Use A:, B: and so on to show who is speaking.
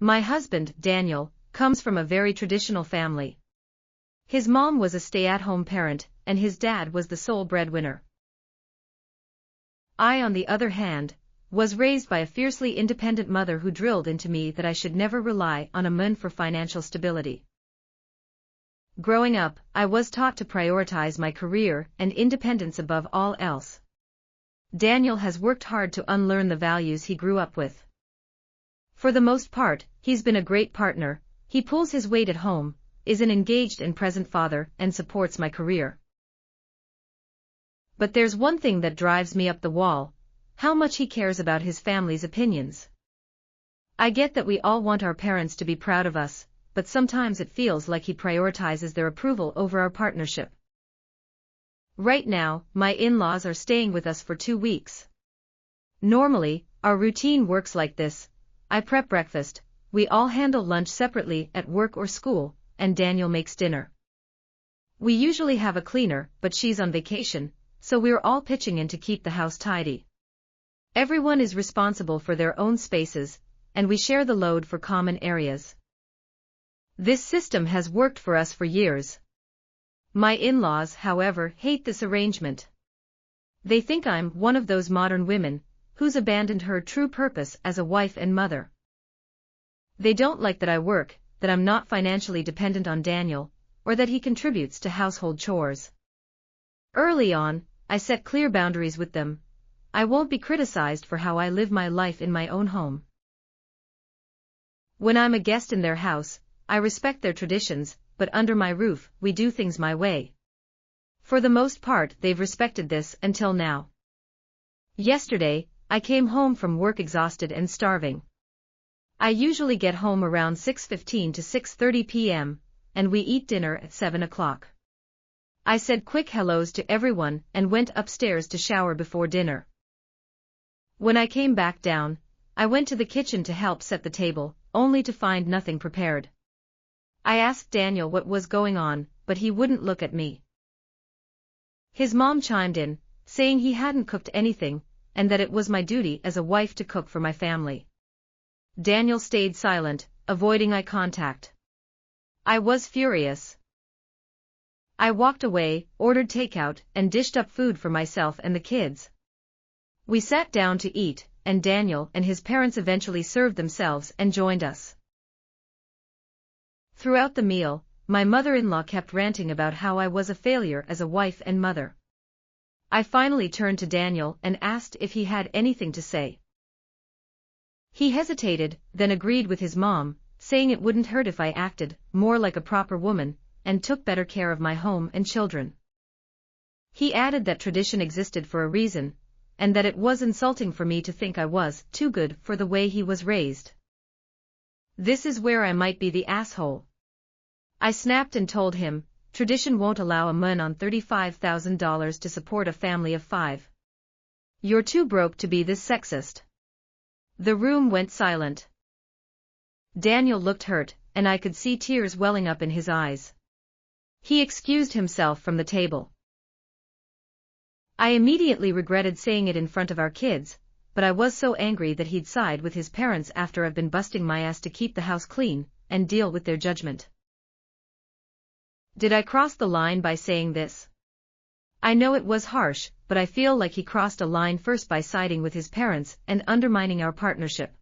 A: My husband, Daniel, comes from a very traditional family. His mom was a stay-at-home parent, and his dad was the sole breadwinner. I, on the other hand, was raised by a fiercely independent mother who drilled into me that I should never rely on a man for financial stability. Growing up, I was taught to prioritize my career and independence above all else. Daniel has worked hard to unlearn the values he grew up with. For the most part, he's been a great partner, he pulls his weight at home, is an engaged and present father, and supports my career. But there's one thing that drives me up the wall: how much he cares about his family's opinions. I get that we all want our parents to be proud of us, but sometimes it feels like he prioritizes their approval over our partnership. Right now, my in-laws are staying with us for 2 weeks. Normally, our routine works like this: I prep breakfast, we all handle lunch separately at work or school, and Daniel makes dinner. We usually have a cleaner, but she's on vacation, so we're all pitching in to keep the house tidy. Everyone is responsible for their own spaces, and we share the load for common areas. This system has worked for us for years. My in-laws, however, hate this arrangement. They think I'm one of those modern women who's abandoned her true purpose as a wife and mother. They don't like that I work, that I'm not financially dependent on Daniel, or that he contributes to household chores. Early on, I set clear boundaries with them. I won't be criticized for how I live my life in my own home. When I'm a guest in their house, I respect their traditions, but under my roof, we do things my way. For the most part, they've respected this until now. Yesterday, I came home from work exhausted and starving. I usually get home around 6:15 to 6:30 p.m., and we eat dinner at 7 o'clock. I said quick hellos to everyone and went upstairs to shower before dinner. When I came back down, I went to the kitchen to help set the table, only to find nothing prepared. I asked Daniel what was going on, but he wouldn't look at me. His mom chimed in, saying he hadn't cooked anything, and that it was my duty as a wife to cook for my family. Daniel stayed silent, avoiding eye contact. I was furious. I walked away, ordered takeout, and dished up food for myself and the kids. We sat down to eat, and Daniel and his parents eventually served themselves and joined us. Throughout the meal, my mother-in-law kept ranting about how I was a failure as a wife and mother. I finally turned to Daniel and asked if he had anything to say. He hesitated, then agreed with his mom, saying it wouldn't hurt if I acted more like a proper woman and took better care of my home and children. He added that tradition existed for a reason, and that it was insulting for me to think I was too good for the way he was raised. This is where I might be the asshole. I snapped and told him, tradition won't allow a man on $35,000 to support a family of 5. You're too broke to be this sexist. The room went silent. Daniel looked hurt, and I could see tears welling up in his eyes. He excused himself from the table. I immediately regretted saying it in front of our kids, but I was so angry that he'd side with his parents after I've been busting my ass to keep the house clean and deal with their judgment. Did I cross the line by saying this? I know it was harsh, but I feel like he crossed a line first by siding with his parents and undermining our partnership.